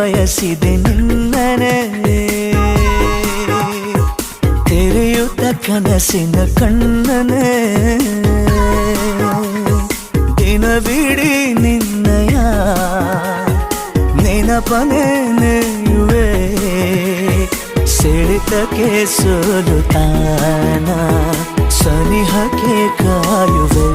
ಬಯಸಿದೆ ನಿನ್ನನೆ ತೆರೆಯುತ್ತ ಕನಸಿನ ಕಣ್ಣನೆ ದಿನವಿಡೀ ನಿನ್ನಯ ನೆನಪನೆ ನೆಯುವೆ ಸೆಳೆತಕ್ಕೆ ಸೋಲುತ್ತಾನ ಸನಿಹಕ್ಕೆ ಕಾಯುವೆ